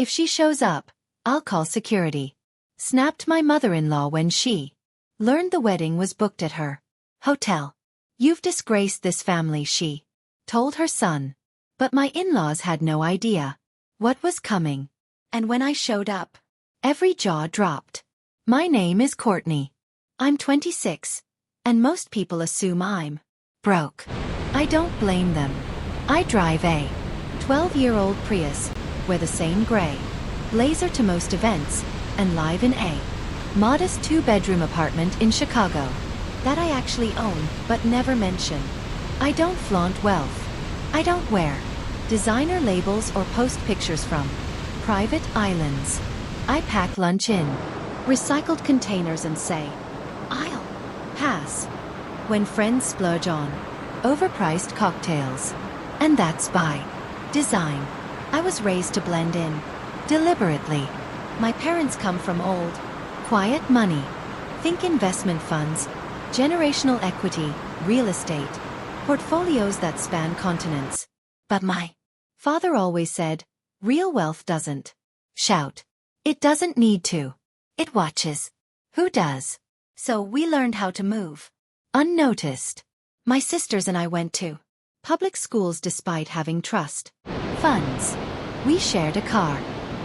If she shows up, I'll call security. Snapped my mother-in-law when she learned the wedding was booked at her hotel. You've disgraced this family, she told her son. But my in-laws had no idea what was coming. And when I showed up, every jaw dropped. My name is Courtney. I'm 26, and most people assume I'm broke. I don't blame them. I drive a 12-year-old Prius, wear the same gray blazer to most events, and live in a modest 2-bedroom apartment in Chicago that I actually own but never mention. I don't flaunt wealth. I don't wear designer labels or post pictures from private islands. I pack lunch in recycled containers and say, I'll pass when friends splurge on overpriced cocktails. And that's by design. I was raised to blend in deliberately. My parents come from old, quiet money. Think investment funds, generational equity, real estate, portfolios that span continents. But my father always said, real wealth doesn't shout. It doesn't need to. It watches. Who does? So we learned how to move unnoticed. My sisters and I went to public schools despite having trust funds. We shared a car.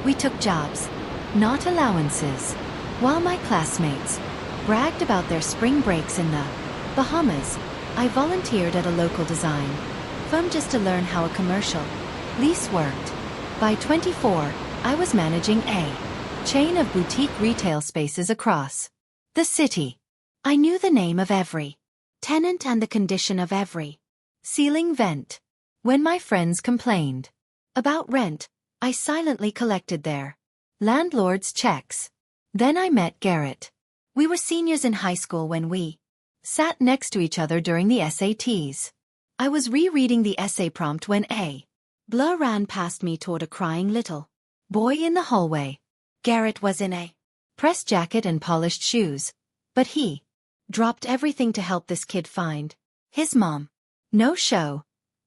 We took jobs, not allowances. While my classmates bragged about their spring breaks in the Bahamas, I volunteered at a local design firm just to learn how a commercial lease worked. By 24, I was managing a chain of boutique retail spaces across the city. I knew the name of every tenant and the condition of every ceiling vent. When my friends complained about rent, I silently collected their landlord's checks. Then I met Garrett. We were seniors in high school when we sat next to each other during the SATs. I was rereading the essay prompt when a blur ran past me toward a crying little boy in the hallway. Garrett was in a press jacket and polished shoes, but he dropped everything to help this kid find his mom. No show,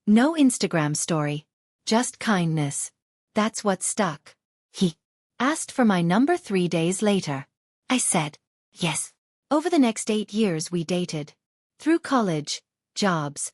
no Instagram story, just kindness. That's what stuck. He asked for my number 3 days later. I said, yes. Over the next 8 years we dated. Through college, jobs,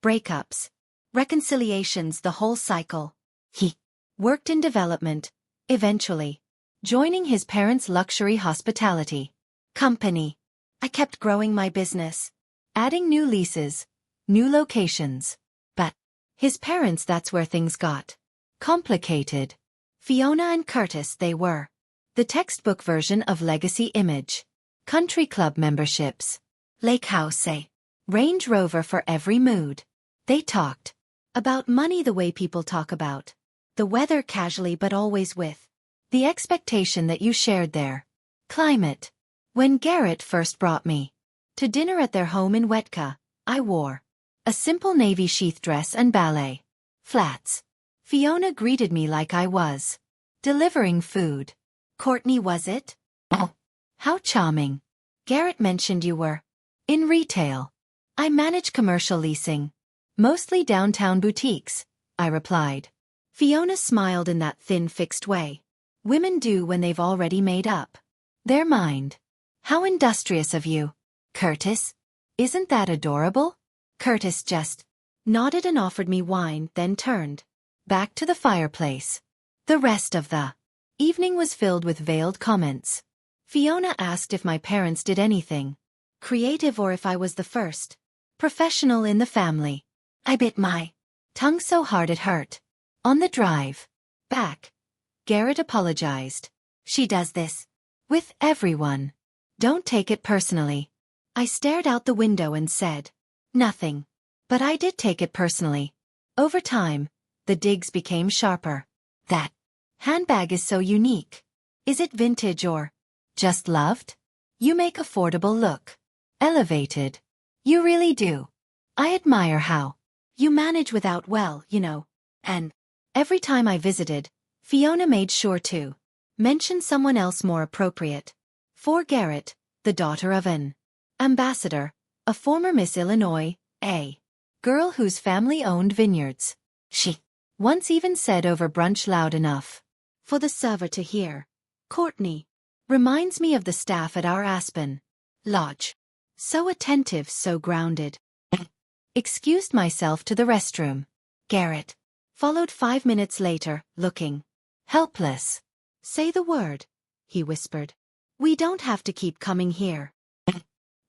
breakups, reconciliations, the whole cycle. He worked in development, eventually joining his parents' luxury hospitality company. I kept growing my business, adding new leases, new locations. But his parents, that's where things got complicated. Fiona and Curtis, they were the textbook version of legacy image. Country club memberships, lake house, a Range Rover for every mood. They talked about money the way people talk about the weather, casually but always with the expectation that you shared their climate. When Garrett first brought me to dinner at their home in Wetka, I wore a simple navy sheath dress and ballet flats. Fiona greeted me like I was delivering food. Courtney, was it? Oh, how charming. Garrett mentioned you were in retail. I manage commercial leasing, mostly downtown boutiques, I replied. Fiona smiled in that thin, fixed way women do when they've already made up their mind. How industrious of you, Curtis. Isn't that adorable? Curtis just nodded and offered me wine, then turned back to the fireplace. The rest of the evening was filled with veiled comments. Fiona asked if my parents did anything creative or if I was the first professional in the family. I bit my tongue so hard it hurt. On the drive back, Garrett apologized. She does this with everyone. Don't take it personally. I stared out the window and said nothing. But I did take it personally. Over time, the digs became sharper. That handbag is so unique. Is it vintage or just loved? You make affordable look elevated. You really do. I admire how you manage without, well, you know. And every time I visited, Fiona made sure to mention someone else more appropriate. For Garrett, the daughter of an ambassador, a former Miss Illinois, a girl whose family owned vineyards. She once even said over brunch loud enough for the server to hear. Courtney. Reminds me of the staff at our Aspen Lodge. So attentive, so grounded. Excused myself to the restroom. Garrett. Followed 5 minutes later, looking helpless. Say the word, he whispered. We don't have to keep coming here.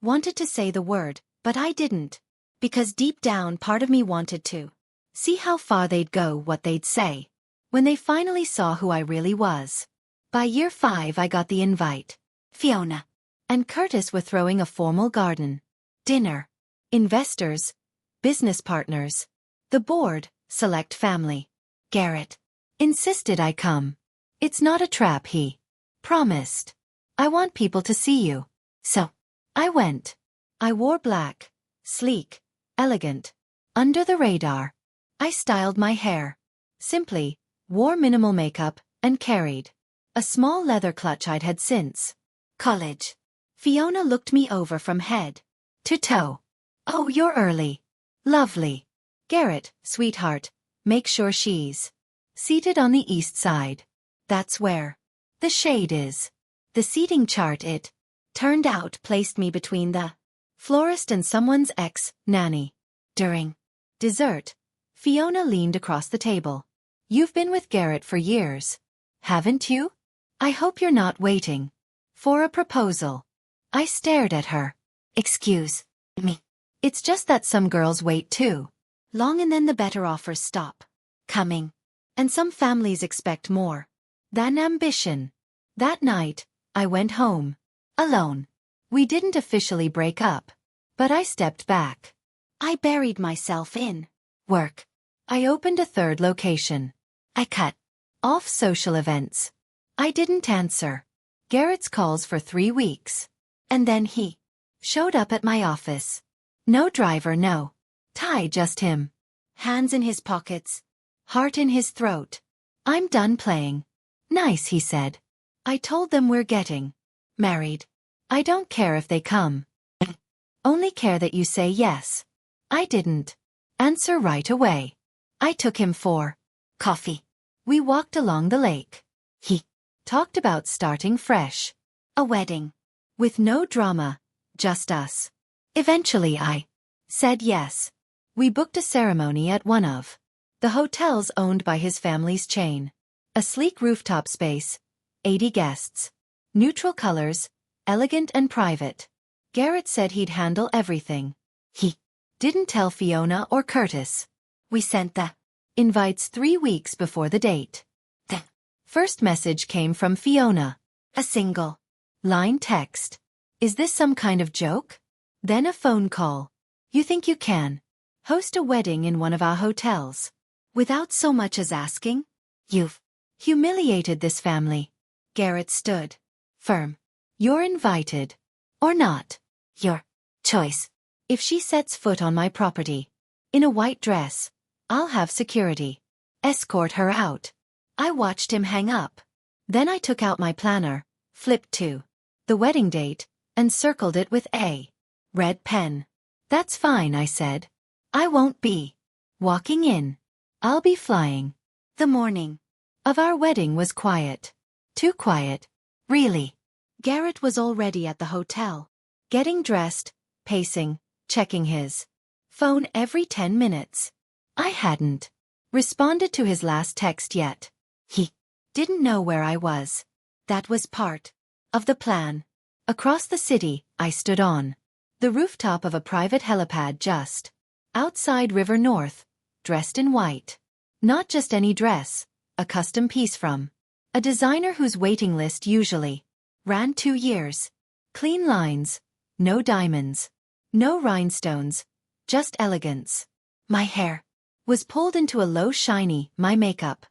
Wanted to say the word, but I didn't. Because deep down part of me wanted to. See how far they'd go, what they'd say. When they finally saw who I really was. By year 5 I got the invite. Fiona and Curtis were throwing a formal garden dinner. Investors, business partners, the board, select family. Garrett insisted I come. It's not a trap, he promised. I want people to see you. So, I went. I wore black, sleek, elegant, under the radar. I styled my hair. Simply, wore minimal makeup, and carried a small leather clutch I'd had since college. Fiona looked me over from head to toe. Oh, you're early. Lovely. Garrett, sweetheart, make sure she's seated on the east side. That's where the shade is. The seating chart, it turned out, placed me between the florist and someone's ex-nanny. During dessert, Fiona leaned across the table. You've been with Garrett for years, haven't you? I hope you're not waiting for a proposal. I stared at her. Excuse me. It's just that some girls wait too long and then the better offers stop coming. And some families expect more than ambition. That night, I went home alone. We didn't officially break up, but I stepped back. I buried myself in work. I opened a third location. I cut off social events. I didn't answer Garrett's calls for 3 weeks. And then he showed up at my office. No driver, no tie, just him. Hands in his pockets, heart in his throat. I'm done playing nice, he said. I told them we're getting married. I don't care if they come. Only care that you say yes. I didn't answer right away. I took him for coffee. We walked along the lake. He talked about starting fresh. A wedding. With no drama, just us. Eventually I said yes. We booked a ceremony at one of the hotels owned by his family's chain. A sleek rooftop space, 80 guests. Neutral colors, elegant and private. Garrett said he'd handle everything. He didn't tell Fiona or Curtis. We sent the invites 3 weeks before the date. The first message came from Fiona. A single line text. Is this some kind of joke? Then a phone call. You think you can host a wedding in one of our hotels without so much as asking? You've humiliated this family. Garrett stood firm. You're invited. Or not. Your choice. If she sets foot on my property in a white dress, I'll have security escort her out. I watched him hang up. Then I took out my planner, flipped to the wedding date, and circled it with a red pen. That's fine, I said. I won't be walking in. I'll be flying. The morning of our wedding was quiet. Too quiet, really. Garrett was already at the hotel, getting dressed, pacing, checking his phone every 10 minutes. I hadn't responded to his last text yet. He didn't know where I was. That was part of the plan. Across the city, I stood on the rooftop of a private helipad just outside River North, dressed in white. Not just any dress, a custom piece from a designer whose waiting list usually ran 2 years. Clean lines, no diamonds, no rhinestones, just elegance. My hair was pulled into a low shiny, my makeup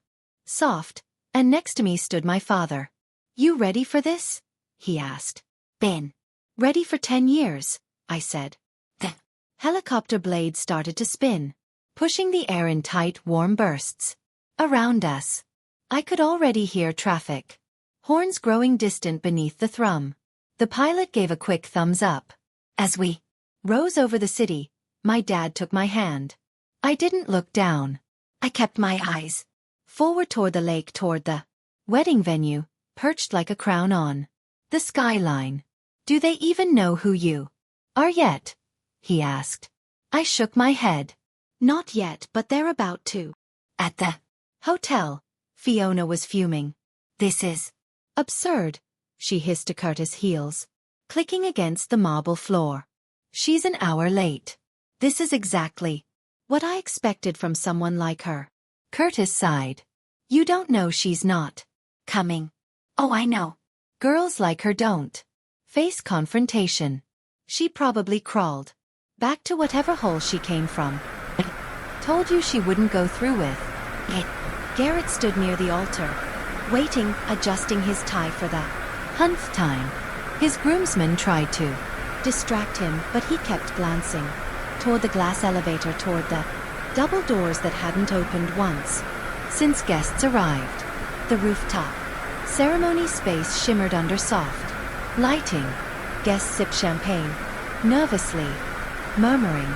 soft, and next to me stood my father. You ready for this? He asked. Been ready for 10 years, I said. The helicopter blade started to spin, pushing the air in tight, warm bursts around us. I could already hear traffic, horns growing distant beneath the thrum. The pilot gave a quick thumbs up. As we rose over the city, my dad took my hand. I didn't look down. I kept my eyes forward toward the lake, toward the wedding venue, perched like a crown on the skyline. Do they even know who you are yet? He asked. I shook my head. Not yet, but they're about to. At the hotel, Fiona was fuming. This is absurd, she hissed to Curtis' heels, clicking against the marble floor. She's an hour late. This is exactly what I expected from someone like her. Curtis sighed. You don't know she's not coming. Oh, I know. Girls like her don't face confrontation. She probably crawled back to whatever hole she came from. Told you she wouldn't go through with it. Garrett stood near the altar, waiting, adjusting his tie for the 100th time. His groomsmen tried to distract him, but he kept glancing toward the glass elevator, toward the double doors that hadn't opened once since guests arrived. The rooftop ceremony space shimmered under soft lighting. Guests sipped champagne, nervously murmuring.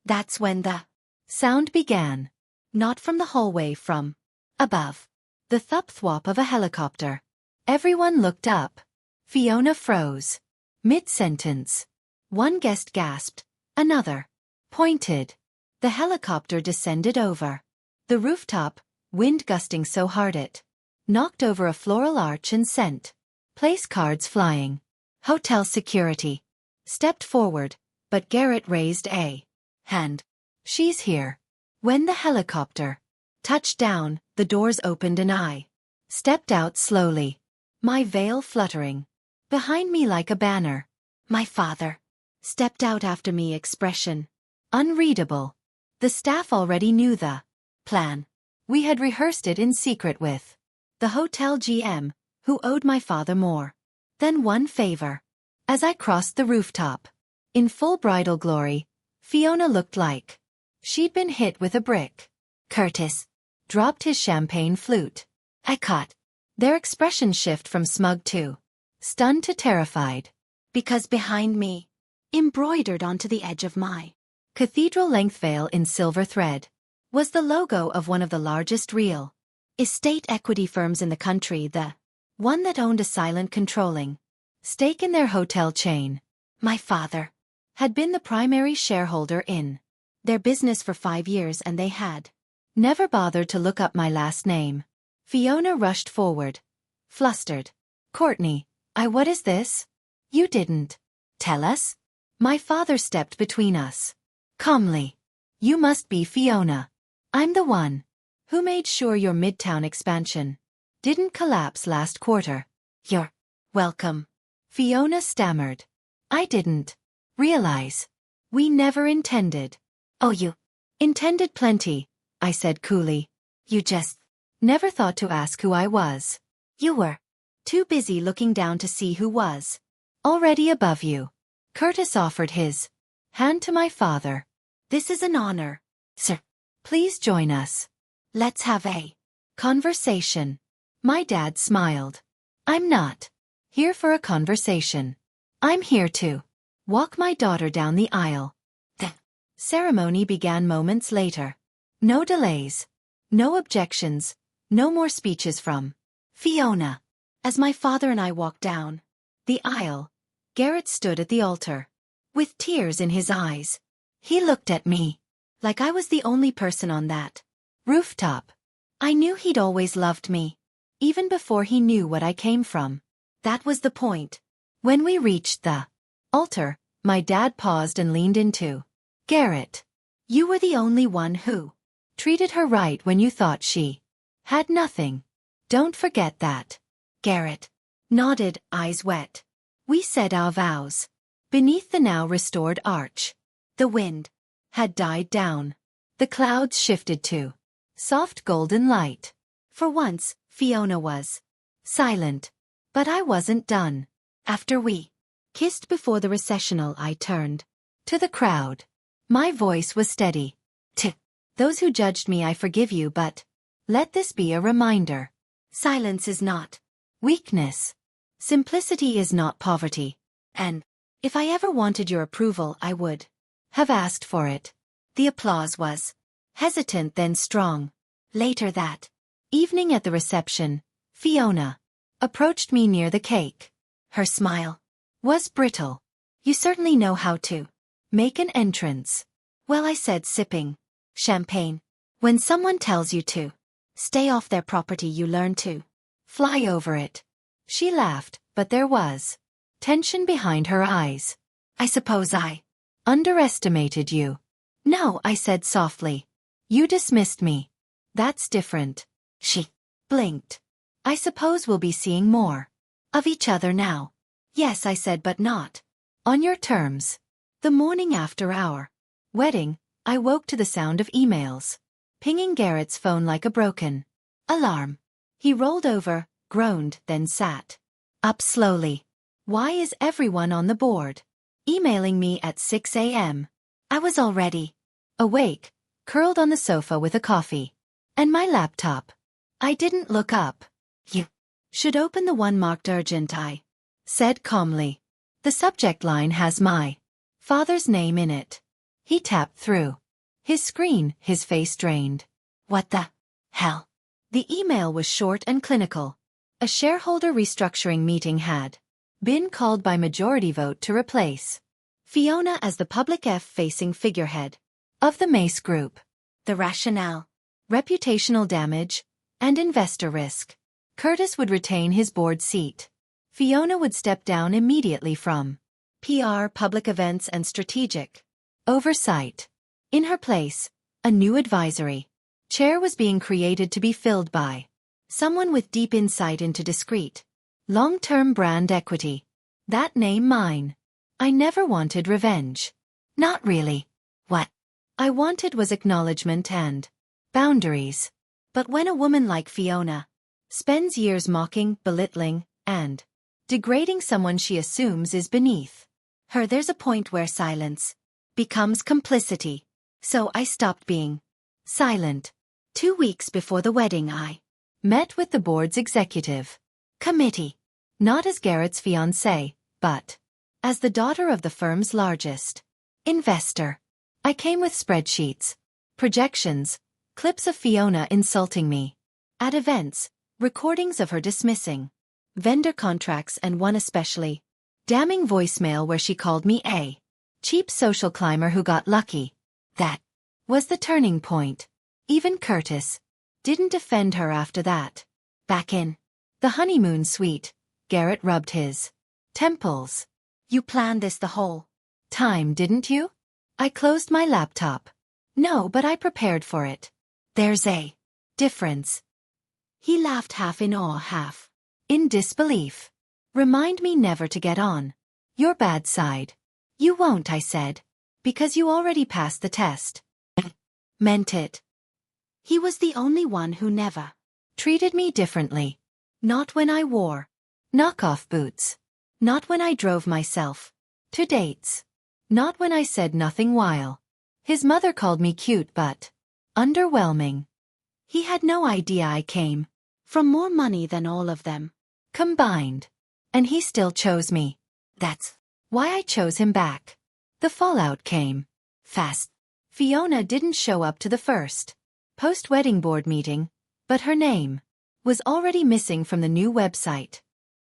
That's when the sound began. Not from the hallway, from above. The thup-thwop of a helicopter. Everyone looked up. Fiona froze mid-sentence. One guest gasped, another pointed. The helicopter descended over the rooftop, wind gusting so hard it knocked over a floral arch and sent place cards flying. Hotel security stepped forward, but Garrett raised a hand. She's here. When the helicopter touched down, the doors opened and I stepped out slowly, my veil fluttering behind me like a banner. My father stepped out after me, expression unreadable. The staff already knew the plan. We had rehearsed it in secret with the hotel GM, who owed my father more than one favor. As I crossed the rooftop, in full bridal glory, Fiona looked like she'd been hit with a brick. Curtis dropped his champagne flute. I caught their expression shift from smug to stunned to terrified, because behind me, embroidered onto the edge of my cathedral-length veil in silver thread, was the logo of one of the largest real estate equity firms in the country, the one that owned a silent controlling stake in their hotel chain. My father had been the primary shareholder in their business for 5 years, and they had never bothered to look up my last name. Fiona rushed forward, flustered. Courtney, what is this? You didn't tell us? My father stepped between us. Calmly. You must be Fiona. I'm the one who made sure your Midtown expansion didn't collapse last quarter. You're welcome. Fiona stammered. I didn't realize. We never intended. Oh, you intended plenty, I said coolly. You just never thought to ask who I was. You were too busy looking down to see who was already above you. Curtis offered his hand to my father. This is an honor, sir. Please join us. Let's have a conversation. My dad smiled. I'm not here for a conversation. I'm here to walk my daughter down the aisle. The ceremony began moments later. No delays. No objections. No more speeches from Fiona. As my father and I walked down the aisle, Garrett stood at the altar with tears in his eyes. He looked at me like I was the only person on that rooftop. I knew he'd always loved me, even before he knew what I came from. That was the point. When we reached the altar, my dad paused and leaned into Garrett. You were the only one who treated her right when you thought she had nothing. Don't forget that. Garrett nodded, eyes wet. We said our vows beneath the now restored arch. The wind had died down. The clouds shifted to soft golden light. For once, Fiona was silent. But I wasn't done. After we kissed before the recessional, I turned to the crowd. My voice was steady. To those who judged me, I forgive you, but let this be a reminder. Silence is not weakness. Simplicity is not poverty. And if I ever wanted your approval, I would have asked for it. The applause was hesitant then strong. Later that evening at the reception, Fiona approached me near the cake. Her smile was brittle. You certainly know how to make an entrance. Well, I said, sipping champagne. When someone tells you to stay off their property, you learn to fly over it. She laughed, but there was tension behind her eyes. I suppose I underestimated you. No, I said softly. You dismissed me. That's different. She blinked. I suppose we'll be seeing more of each other now. Yes, I said, but not on your terms. The morning after our wedding, I woke to the sound of emails pinging Garrett's phone like a broken alarm. He rolled over, groaned, then sat up slowly. Why is everyone on the board emailing me at 6 a.m.? I was already awake, curled on the sofa with a coffee and my laptop. I didn't look up. You should open the one marked urgent, I said calmly. The subject line has my father's name in it. He tapped through his screen, his face drained. What the hell? The email was short and clinical. A shareholder restructuring meeting had been called by majority vote to replace Fiona as the public F-facing figurehead of the Mace Group. The rationale: reputational damage and investor risk. Curtis would retain his board seat. Fiona would step down immediately from PR, public events, and strategic oversight. In her place, a new advisory chair was being created to be filled by someone with deep insight into discrete, long-term brand equity. That name mine. I never wanted revenge. Not really. What I wanted was acknowledgement and boundaries. But when a woman like Fiona spends years mocking, belittling, and degrading someone she assumes is beneath her, there's a point where silence becomes complicity. So I stopped being silent. 2 weeks before the wedding, I met with the board's executive committee, not as Garrett's fiancée, but as the daughter of the firm's largest investor. I came with spreadsheets, projections, clips of Fiona insulting me at events, recordings of her dismissing vendor contracts, and one especially damning voicemail where she called me a cheap social climber who got lucky. That was the turning point. Even Curtis didn't defend her after that. Back in the honeymoon suite, Garrett rubbed his temples. You planned this the whole time, didn't you? I closed my laptop. No, but I prepared for it. There's a difference. He laughed, half in awe, half in disbelief. Remind me never to get on your bad side. You won't, I said, because you already passed the test. Meant it. He was the only one who never treated me differently. Not when I wore knockoff boots. Not when I drove myself to dates. Not when I said nothing while his mother called me cute but underwhelming. He had no idea I came from more money than all of them combined. And he still chose me. That's why I chose him back. The fallout came fast. Fiona didn't show up to the first post-wedding board meeting, but her name was already missing from the new website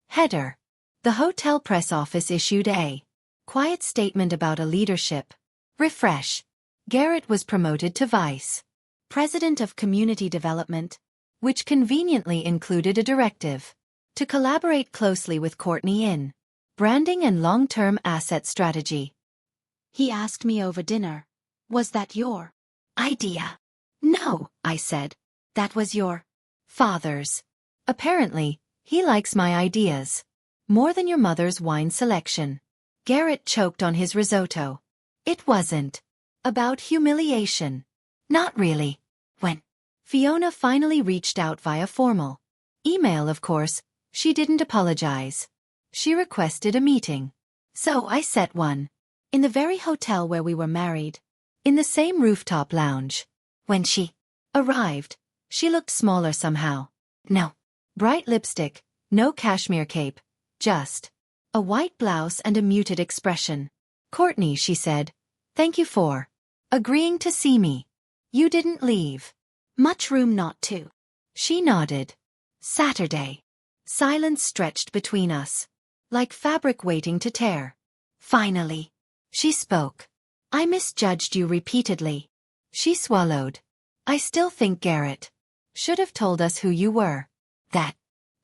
header. The hotel press office issued a quiet statement about a leadership refresh. Garrett was promoted to vice president of community development, which conveniently included a directive to collaborate closely with Courtney in branding and long-term asset strategy. He asked me over dinner, "Was that your idea?" "No," I said. "That was your father's." "Apparently, he likes my ideas more than your mother's wine selection." Garrett choked on his risotto. It wasn't about humiliation. Not really. When Fiona finally reached out via formal email, of course, she didn't apologize. She requested a meeting. So I set one. In the very hotel where we were married. In the same rooftop lounge. When she arrived, she looked smaller somehow. No bright lipstick, no cashmere cape, just a white blouse and a muted expression. "Courtney," she said, "thank you for agreeing to see me. You didn't leave much room not to." She nodded. Saturday. Silence stretched between us, like fabric waiting to tear. Finally, she spoke. I misjudged you repeatedly. She swallowed. I still think Garrett should have told us who you were. That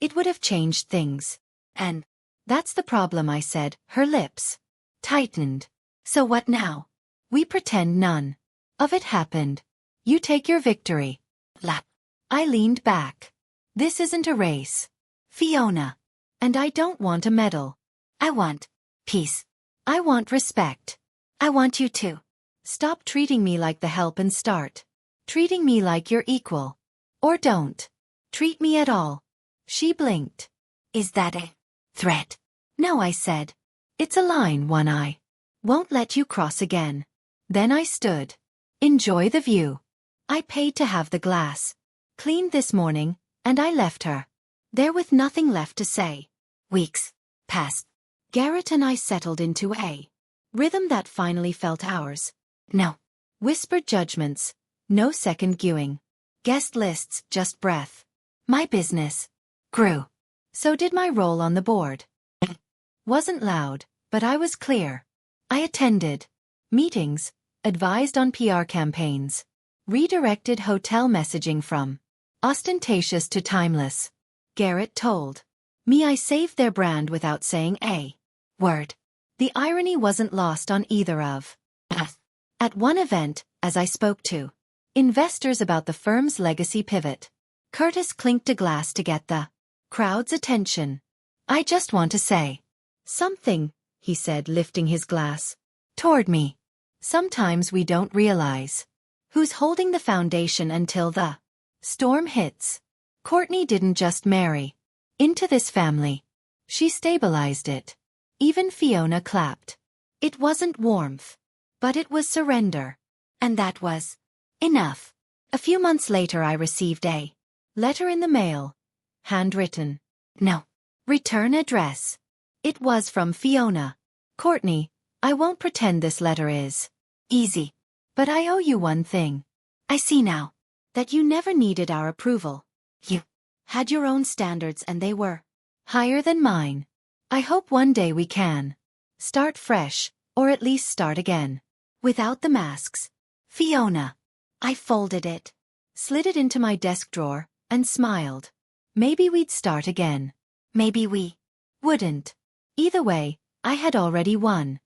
it would have changed things. And that's the problem, I said. Her lips tightened. So what now? We pretend none of it happened. You take your victory. Lap. I leaned back. This isn't a race, Fiona. And I don't want a medal. I want peace. I want respect. I want you to stop treating me like the help and start treating me like your equal. Or don't treat me at all. She blinked. Is that a threat? No, I said. It's a line, One Eye. Won't let you cross again. Then I stood. Enjoy the view. I paid to have the glass cleaned this morning, and I left her there with nothing left to say. Weeks passed. Garrett and I settled into a rhythm that finally felt ours. No whispered judgments, no second guessing. Guest lists, just breath. My business grew. So did my role on the board. Wasn't loud, but I was clear. I attended meetings, advised on PR campaigns, redirected hotel messaging from ostentatious to timeless. Garrett told me I saved their brand without saying a word. The irony wasn't lost on either of us. At one event, as I spoke to investors about the firm's legacy pivot, Curtis clinked a glass to get the crowd's attention. I just want to say something, he said, lifting his glass toward me. Sometimes we don't realize who's holding the foundation until the storm hits. Courtney didn't just marry into this family. She stabilized it. Even Fiona clapped. It wasn't warmth, but it was surrender. And that was enough. A few months later I received a letter in the mail. Handwritten. No return address. It was from Fiona. Courtney, I won't pretend this letter is easy. But I owe you one thing. I see now that you never needed our approval. You had your own standards and they were higher than mine. I hope one day we can start fresh, or at least start again. Without the masks. Fiona. I folded it, slid it into my desk drawer, and smiled. Maybe we'd start again. Maybe we wouldn't. Either way, I had already won.